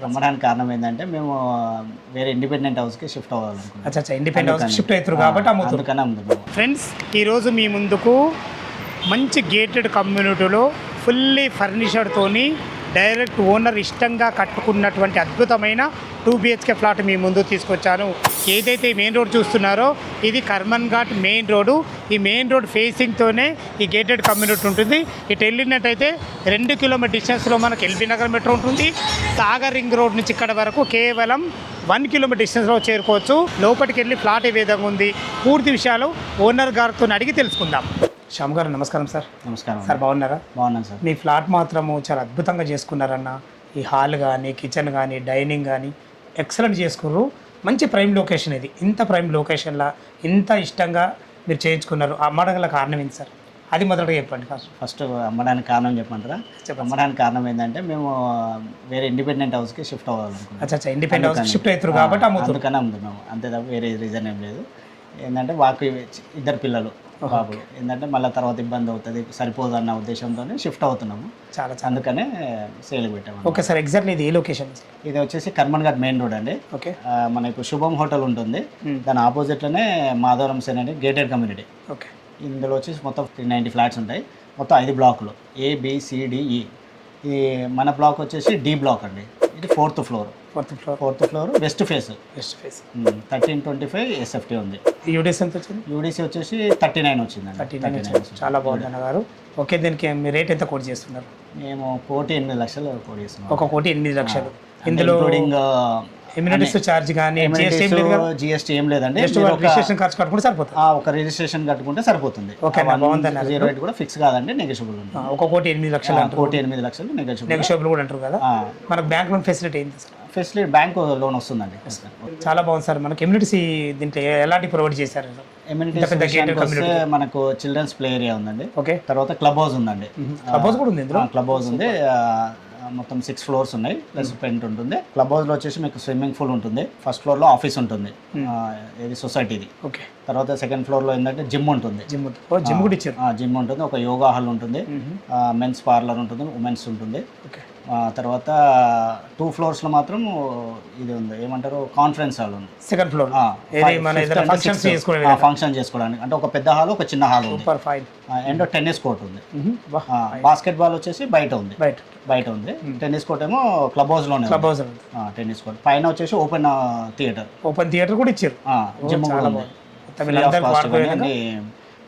అమ్మడానికి కారణం ఏంటంటే మేము వేరే ఇండిపెండెంట్ హౌస్కి షిఫ్ట్ అవ్వాలనుకున్నాం. అచ్చా ఇండిపెండెంట్ హౌస్ షిఫ్ట్ అవుతారు కాబట్టి అందుకని అమ్ముతున్నాము. ఫ్రెండ్స్ ఈరోజు మీ ముందుకు మంచి గేటెడ్ కమ్యూనిటీలో ఫుల్లీ ఫర్నిచర్తోని డైరెక్ట్ ఓనర్ ఇష్టంగా కట్టుకున్నటువంటి అద్భుతమైన 2 BHK ఫ్లాట్ మీ ముందు తీసుకొచ్చాను. ఏదైతే మెయిన్ రోడ్ చూస్తున్నారో ఇది కర్మన్ ఘాట్ మెయిన్ రోడ్డు. ఈ మెయిన్ రోడ్ ఫేసింగ్తోనే ఈ గేటెడ్ కమ్యూనిటీ ఉంటుంది. ఇటు వెళ్ళినట్టయితే 2 కిలోమీటర్ డిస్టెన్స్లో మనకు ఎల్బీ నగర్ మెట్రో ఉంటుంది. సాగర్ రింగ్ రోడ్ నుంచి ఇక్కడ వరకు కేవలం 1 కిలోమీటర్ డిస్టెన్స్లో చేరుకోవచ్చు. లోపలికి వెళ్ళి ఫ్లాట్ ఏ విధంగా ఉంది పూర్తి విషయాలు ఓనర్ గారితో అడిగి తెలుసుకుందాం. శ్యామ్ గారు నమస్కారం సార్. నమస్కారం సార్, బాగున్నారా? బాగున్నాను సార్. మీ ఫ్లాట్ మాత్రము చాలా అద్భుతంగా చేసుకున్నారన్న. ఈ హాల్ కానీ కిచెన్ కానీ డైనింగ్ కానీ ఎక్సలెంట్ చేసుకున్నారు. మంచి ప్రైమ్ లొకేషన్ ఇది. ఇంత ప్రైమ్ లొకేషన్లో ఇంత ఇష్టంగా మీరు చేయించుకున్నారు. అమ్మడంగల కారణం ఏంటి సార్? అది మొదటగా చెప్పండి. ఫస్ట్ అమ్మడానికి కారణం చెప్పమంటారా? అమ్మడానికి కారణం ఏంటంటే మేము వేరే ఇండిపెండెంట్ హౌస్కి షిఫ్ట్ అవ్వాలనుకున్నాం. అచ్చా ఇండిపెండెంట్ హౌస్ షిఫ్ట్ అవుతారు కాబట్టి అందుకని అమ్ముతున్నాము. అంతే తప్ప వేరే రీజన్ ఏం లేదు. ఏంటంటే మాకు 2 పిల్లలు బాబు, ఏంటంటే మళ్ళీ తర్వాత ఇబ్బంది అవుతుంది, సరిపోదు అన్న ఉద్దేశంతో షిఫ్ట్ అవుతున్నాము. చాలా అందుకనే సేల్కి పెట్టాము. ఓకే సార్, ఎగ్జాక్ట్లీ ఇది ఏ లొకేషన్? ఇది వచ్చేసి కర్మన్ ఘాట్ మెయిన్ రోడ్ అండి. ఓకే, మనకు శుభం హోటల్ ఉంటుంది, దాని ఆపోజిట్లోనే మాధవరం సేన్ అండి గేటెడ్ కమ్యూనిటీ. ఓకే, ఇందులో వచ్చేసి మొత్తం 390 ఫ్లాట్స్ ఉంటాయి. మొత్తం 5 బ్లాకులు ABCDE. ఈ మన బ్లాక్ వచ్చేసి D బ్లాక్ అండి. ఇది 4th floor west face 1325 SFT ఉంది. యూడీసీ ఎంత వచ్చింది? యూడీసీ వచ్చేసి 39 వచ్చిందండి. 39 చాలా బాగుంది అన్నగారు. ఓకే, దీనికి మీ రేట్ ఎంత కోట్ చేస్తున్నారు? మేము 1,08,00,000 కోట్ చేస్తున్నాం. 1,08,00,000. ఇందులో ఎమ్యూనిటీస్ ఛార్జ్ కానీ GST ఏం లేదండి. రిజిస్ట్రేషన్ ఖర్చు కట్టుకుంటే సరిపోతుంది. ఒక రిజిస్ట్రేషన్ కట్టుకుంటే సరిపోతుంది. ఓకే, బాగుంది. జీరో రేట్ కూడా ఫిక్స్ కాదండి, నెగోషియబుల్ ఉంది. 1,08,00,000 1,08,00,000 నెగోషియబుల్ కూడా అంటారు కదా. మనకు బ్యాంక్ లోన్ ఫెసిలిటీ ఏంటి సార్? ఫెసిలిటీ బ్యాంక్ లోన్ వస్తుందండి. చాలా బాగుంది సార్. మనకి ఎమ్యూనిటీస్ దీంట్లో ఎలాంటి ప్రొవైడ్ చేశారు? మనకు చిల్డ్రన్స్ ప్లే ఏరియా ఉందండి. ఓకే, తర్వాత క్లబ్ హౌస్ ఉందండి. క్లబ్ హౌస్ కూడా ఉంది. క్లబ్ హౌస్ ఉంది. మొత్తం 6 ఫ్లోర్స్ ఉన్నాయి, ప్లస్ పెయింట్ ఉంటుంది. క్లబ్ హౌస్లో వచ్చేసి మీకు స్విమ్మింగ్ పూల్ ఉంటుంది. ఫస్ట్ ఫ్లోర్లో ఆఫీస్ ఉంటుంది, ఇది సొసైటీది. ఓకే, తర్వాత సెకండ్ ఫ్లోర్లో ఏంటంటే జిమ్ ఉంటుంది. జిమ్ కూడా ఇచ్చారు. జిమ్ ఉంటుంది, ఒక యోగా హాల్ ఉంటుంది, మెన్స్ పార్లర్ ఉంటుంది, ఉమెన్స్ ఉంటుంది. ఓకే, తర్వాత 2 ఫ్లోర్స్లో మాత్రం ఇది ఉంది, ఏమంటారు, కాన్ఫరెన్స్ హాల్ ఉంది. సెకండ్ ఫ్లోర్ ఫంక్షన్ చేసుకోవడానికి, అంటే ఒక పెద్ద హాల్, ఒక చిన్న హాల్ ఉంది. అండ్ టెన్నిస్ కోర్ట్ ఉంది. బాస్కెట్ బాల్ వచ్చేసి బయట ఉంది. టెన్నిస్ కోర్ట్ ఏమో క్లబ్ హౌస్లోనే. టెన్నిస్ కోర్ట్ పైన వచ్చేసి ఓపెన్ థియేటర్ కూడా ఇచ్చారు. జిమ్ కూడా ఉంది.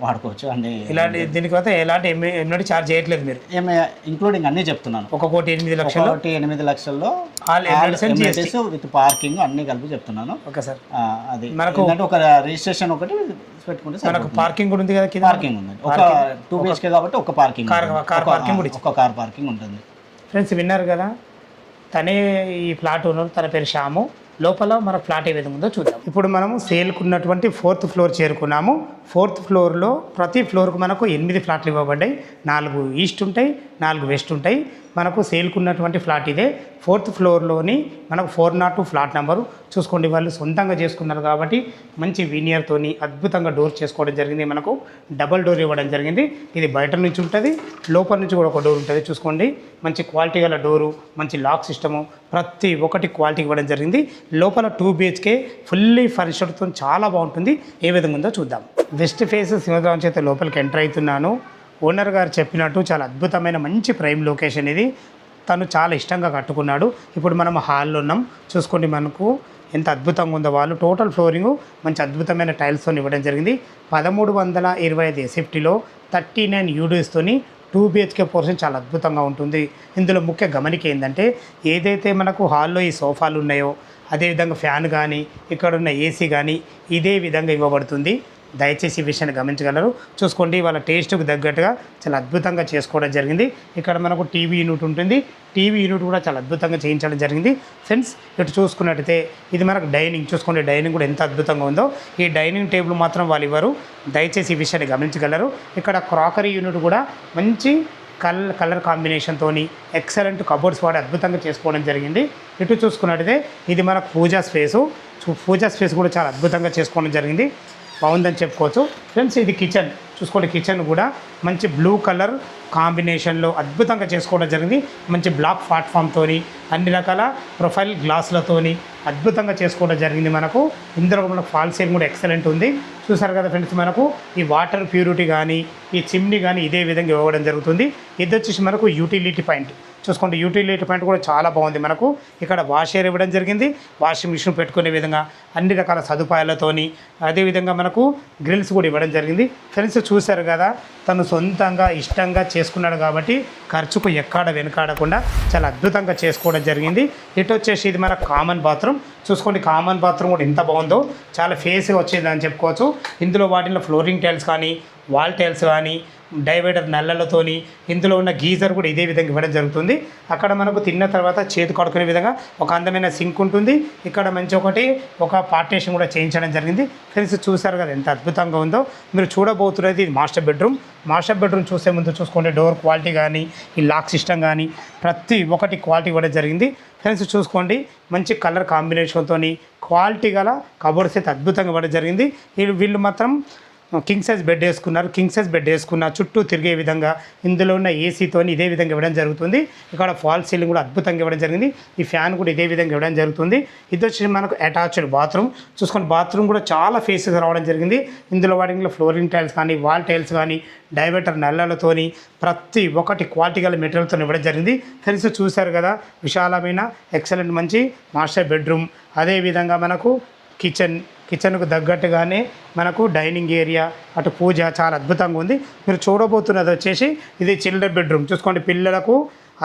వాడుకోవచ్చు అండి. ఇలాంటి దీనికి అయితే ఎలాంటి ఎమ్యూనిటీ ఛార్జ్ చేయట్లేదు మీరు? ఇంక్లూడింగ్ అన్ని చెప్తున్నాను. 1,08,00,000 విత్ పార్కింగ్ అన్ని కలిపి చెప్తున్నాను. ఓకే సార్, అది మనకు ఒక రిజిస్ట్రేషన్ ఒకటి పెట్టుకుంటే మనకు పార్కింగ్ కూడా ఉంది కదా. పార్కింగ్ ఉంది. ఒక 2 BHK కాబట్టి ఒక పార్కింగ్, ఒక కార్ పార్కింగ్ ఉంటుంది. ఫ్రెండ్స్ విన్నారు కదా, తనే ఈ ఫ్లాట్ ఓనర్, తన పేరు శ్యాము. లోపల మన ఫ్లాట్ ఏ విధంగా ఉందో చూద్దాం. ఇప్పుడు మనము సేల్కున్నటువంటి 4th ఫ్లోర్ చేరుకున్నాము. 4th ఫ్లోర్లో ప్రతి ఫ్లోర్కు మనకు 8 ఫ్లాట్లు ఇవ్వబడ్డాయి. 4 ఈస్ట్ ఉంటాయి, 4 వెస్ట్ ఉంటాయి. మనకు సేల్కున్నటువంటి ఫ్లాట్ ఇదే. 4th ఫ్లోర్లోని మనకు 402 ఫ్లాట్ నెంబరు. చూసుకోండి, వాళ్ళు సొంతంగా చేసుకున్నారు కాబట్టి మంచి వీనియర్తోని అద్భుతంగా డోర్ చేసుకోవడం జరిగింది. మనకు డబల్ డోర్ ఇవ్వడం జరిగింది. ఇది బయట నుంచి ఉంటుంది, లోపల నుంచి కూడా ఒక డోర్ ఉంటుంది. చూసుకోండి, మంచి క్వాలిటీ గల డోరు, మంచి లాక్ సిస్టము, ప్రతి ఒక్కటి క్వాలిటీ ఇవ్వడం జరిగింది. లోపల 2 BHK ఫుల్లీ ఫర్నిచర్తో చాలా బాగుంటుంది. ఏ విధంగా ఉందో చూద్దాం. వెస్ట్ ఫేస్ సింహద్వారం చేత లోపలికి ఎంటర్ అవుతున్నాను. ఓనర్ గారు చెప్పినట్టు చాలా అద్భుతమైన మంచి ప్రైమ్ లొకేషన్ ఇది. తను చాలా ఇష్టంగా కట్టుకున్నాడు. ఇప్పుడు మనం హాల్లో ఉన్నాం. చూసుకోండి, మనకు ఎంత అద్భుతంగా ఉందో. వాళ్ళు టోటల్ ఫ్లోరింగ్ మంచి అద్భుతమైన టైల్స్తో ఇవ్వడం జరిగింది. 1325 SFTలో 39 యూడీస్తోని 2 BHK పోర్షన్ చాలా అద్భుతంగా ఉంటుంది. ఇందులో ముఖ్య గమనిక ఏంటంటే, ఏదైతే మనకు హాల్లో ఈ సోఫాలు ఉన్నాయో అదేవిధంగా ఫ్యాన్ కానీ ఇక్కడ ఉన్న AC కానీ ఇదే విధంగా ఇవ్వబడుతుంది. దయచేసి ఈ విషయాన్ని గమనించగలరు. చూసుకోండి, వాళ్ళ టేస్ట్కు తగ్గట్టుగా చాలా అద్భుతంగా చేసుకోవడం జరిగింది. ఇక్కడ మనకు టీవీ యూనిట్ ఉంటుంది. టీవీ యూనిట్ కూడా చాలా అద్భుతంగా చేయించడం జరిగింది. ఫ్రెండ్స్, ఇటు చూసుకున్నట్టయితే ఇది మనకు డైనింగ్. చూసుకోండి, డైనింగ్ కూడా ఎంత అద్భుతంగా ఉందో. ఈ డైనింగ్ టేబుల్ మాత్రం వాళ్ళు ఇవ్వరు. దయచేసి ఈ విషయాన్ని గమనించగలరు. ఇక్కడ క్రాకరీ యూనిట్ కూడా మంచి కలర్ కాంబినేషన్తో ఎక్సలెంట్ కబోర్డ్స్ వాడి అద్భుతంగా చేసుకోవడం జరిగింది. ఇటు చూసుకున్నట్టయితే ఇది మనకు పూజా స్పేస్ కూడా చాలా అద్భుతంగా చేసుకోవడం జరిగింది. బాగుందని చెప్పుకోవచ్చు ఫ్రెండ్స్. ఇది కిచెన్ చూసుకోండి, కిచెన్ కూడా మంచి బ్లూ కలర్ కాంబినేషన్లో అద్భుతంగా చేసుకోవడం జరిగింది. మంచి బ్లాక్ ప్లాట్ఫామ్తోని అన్ని రకాల ప్రొఫైల్ గ్లాసులతోని అద్భుతంగా చేసుకోవడం జరిగింది. మనకు ఇందులో మనకు ఫాల్ సీలింగ్ కూడా ఎక్సలెంట్ ఉంది. చూసారు కదా ఫ్రెండ్స్, మనకు ఈ వాటర్ ప్యూరిటీ కానీ ఈ చిమ్నీ కానీ ఇదే విధంగా ఇవ్వడం జరుగుతుంది. ఇది వచ్చేసి మనకు యూటిలిటీ పాయింట్ చూసుకోండి, యూటిలిటీ పాయింట్ కూడా చాలా బాగుంది. మనకు ఇక్కడ వాషర్ ఇవ్వడం జరిగింది, వాషింగ్ మిషన్ పెట్టుకునే విధంగా అన్ని రకాల సదుపాయాలతోని, అదేవిధంగా మనకు గ్రిల్స్ కూడా ఇవ్వడం జరిగింది. ఫ్రెండ్స్ చూశారు కదా, తను సొంతంగా ఇష్టంగా చేసుకున్నాడు కాబట్టి ఖర్చుకు ఎక్కడ వెనకాడకుండా చాలా అద్భుతంగా చేసుకోవడం జరిగింది. ఇటు వచ్చేసి ఇది మన కామన్ బాత్రూమ్ చూసుకోండి, కామన్ బాత్రూమ్ కూడా ఎంత బాగుందో, చాలా ఫేస్గా వచ్చేది అని చెప్పుకోవచ్చు. ఇందులో వాటిలో ఫ్లోరింగ్ టైల్స్ కానీ వాల్ టైల్స్ కానీ డైవైడర్ నల్లలతోని, ఇందులో ఉన్న గీజర్ కూడా ఇదే విధంగా ఇవ్వడం జరుగుతుంది. అక్కడ మనకు తిన్న తర్వాత చేతి కడుక్కునే విధంగా ఒక అందమైన సింక్ ఉంటుంది. ఇక్కడ మంచి ఒక పార్టీషన్ కూడా చేయించడం జరిగింది. ఫ్రెండ్స్ చూసారు కదా ఎంత అద్భుతంగా ఉందో. మీరు చూడబోతున్నది ఇది మాస్టర్ బెడ్రూమ్. మాస్టర్ బెడ్రూమ్ చూసే ముందు చూసుకోండి, డోర్ క్వాలిటీ కానీ ఈ లాక్ సిస్టమ్ కానీ ప్రతి ఒక్కటి క్వాలిటీ ఇవ్వడం జరిగింది. ఫ్రెండ్స్ చూసుకోండి, మంచి కలర్ కాంబినేషన్తో క్వాలిటీ గల కబోర్డ్స్ అయితే అద్భుతంగా ఇవ్వడం జరిగింది. వీళ్ళు మాత్రం కింగ్ సైజ్ బెడ్ వేసుకున్నారు. కింగ్ సైజ్ బెడ్ వేసుకున్న చుట్టూ తిరిగే విధంగా ఇందులో ఉన్న ఏసీతో ఇదే విధంగా ఇవ్వడం జరుగుతుంది. ఇక్కడ ఫాల్ సీలింగ్ కూడా అద్భుతంగా ఇవ్వడం జరిగింది. ఈ ఫ్యాన్ కూడా ఇదే విధంగా ఇవ్వడం జరుగుతుంది. ఇది వచ్చి మనకు అటాచ్డ్ బాత్రూమ్ చూసుకొని, బాత్రూమ్ కూడా చాలా ఫేసెస్ రావడం జరిగింది. ఇందులో వాటిలో ఫ్లోరింగ్ టైల్స్ కానీ వాల్ టైల్స్ కానీ డైవర్టర్ నల్లలతోని ప్రతి ఒక్కటి క్వాలిటీ గల మెటీరియల్తో ఇవ్వడం జరిగింది. ఫ్రెండ్స్ చూశారు కదా, విశాలమైన ఎక్సలెంట్ మంచి మాస్టర్ బెడ్రూమ్. అదేవిధంగా మనకు కిచెన్కు తగ్గట్టుగానే మనకు డైనింగ్ ఏరియా, అటు పూజ చాలా అద్భుతంగా ఉంది. మీరు చూడబోతున్నది వచ్చేసి ఇది చిల్డ్రన్ బెడ్రూమ్ చూసుకోండి. పిల్లలకు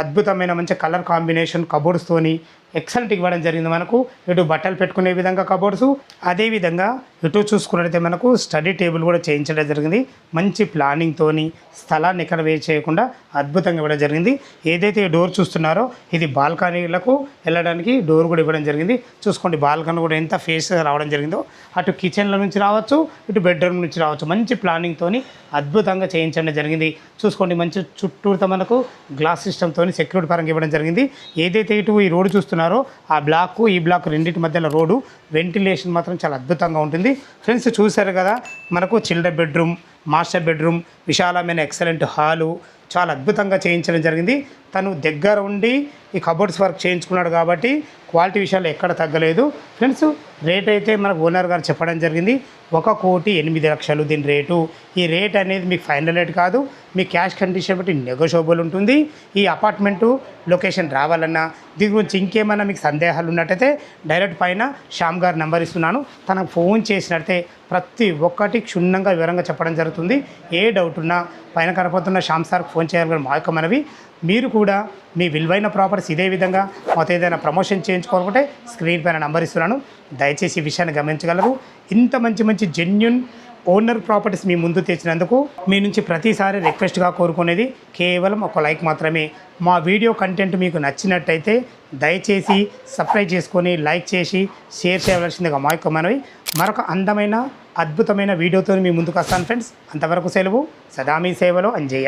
అద్భుతమైన మంచి కలర్ కాంబినేషన్ కబోర్డ్స్తోని ఎక్సలెంట్ ఇవ్వడం జరిగింది. మనకు ఇటు బట్టలు పెట్టుకునే విధంగా కబోర్డ్స్, అదేవిధంగా ఇటు చూసుకున్నట్లయితే మనకు స్టడీ టేబుల్ కూడా చేయించడం జరిగింది. మంచి ప్లానింగ్తోని స్థలాన్ని ఎక్కడ వేస్ట్ చేయకుండా అద్భుతంగా ఇవ్వడం జరిగింది. ఏదైతే డోర్ చూస్తున్నారో ఇది బాల్కనీలకు వెళ్ళడానికి డోర్ కూడా ఇవ్వడం జరిగింది. చూసుకోండి, బాల్కనీ కూడా ఎంత ఫేస్ రావడం జరిగిందో, అటు కిచెన్ల నుంచి రావచ్చు, ఇటు బెడ్రూమ్ నుంచి రావచ్చు. మంచి ప్లానింగ్తోని అద్భుతంగా చేయించడం జరిగింది. చూసుకోండి, మంచి చుట్టూతో మనకు గ్లాస్ సిస్టమ్తో సెక్యూరిటీ పరంగా ఇవ్వడం జరిగింది. ఏదైతే ఇటు ఈ రోడ్డు చూస్తున్నారో ఆ బ్లాక్ ఈ బ్లాక్ రెండింటి మధ్యలో రోడ్డు వెంటిలేషన్ మాత్రం చాలా అద్భుతంగా ఉంటుంది. ఫ్రెండ్స్ చూశారు కదా, మనకు చిల్డ్రన్ బెడ్రూమ్, మాస్టర్ బెడ్రూమ్, విశాలమైన ఎక్సలెంట్ హాలు చాలా అద్భుతంగా చేయించడం జరిగింది. తను దగ్గర ఉండి ఈ కబోర్డ్స్ వర్క్ చేయించుకున్నాడు కాబట్టి క్వాలిటీ విషయాలు ఎక్కడ తగ్గలేదు. ఫ్రెండ్స్ రేట్ అయితే మనకు ఓనర్ గారు చెప్పడం జరిగింది 1,08,00,000 దీని రేటు. ఈ రేట్ అనేది మీకు ఫైనల్ రేట్ కాదు, మీ క్యాష్ కండిషన్ బట్టి నెగోషియబుల్ ఉంటుంది. ఈ అపార్ట్మెంటు లొకేషన్ రావాలన్నా దీని గురించి ఇంకేమైనా మీకు సందేహాలు ఉన్నట్టయితే డైరెక్ట్ పైన శ్యామ్ గారు నెంబర్ ఇస్తున్నాను, తనకు ఫోన్ చేసినట్టే ప్రతి ఒక్కటి క్షుణ్ణంగా వివరంగా చెప్పడం జరుగుతుంది. ఏ డౌట్ ఉన్నా పైన కనపడుతున్న శ్యామ్ సార్కి ఫోన్ చేయాలని మా యొక్క మనవి. మీరు కూడా మీ విలువైన ప్రాపర్టీస్ ఇదే విధంగా మాతో ఏదైనా ప్రమోషన్ చేయించుకోవాలంటే స్క్రీన్ పైన నంబర్ ఇస్తున్నాను, దయచేసి ఈ విషయాన్ని గమనించగలరు. ఇంత మంచి జెన్యూన్ ఓనర్ ప్రాపర్టీస్ మీ ముందు తెచ్చినందుకు మీ నుంచి ప్రతిసారి రిక్వెస్ట్గా కోరుకునేది కేవలం ఒక లైక్ మాత్రమే. మా వీడియో కంటెంట్ మీకు నచ్చినట్టయితే దయచేసి సబ్స్క్రైబ్ చేసుకొని లైక్ చేసి షేర్ చేయవలసిందిగా మా యొక్క మనవి. మరొక అందమైన అద్భుతమైన వీడియోతో మీ ముందుకు వస్తాను ఫ్రెండ్స్. అంతవరకు సెలవు. సదా మీ సేవలో అంజయ్య.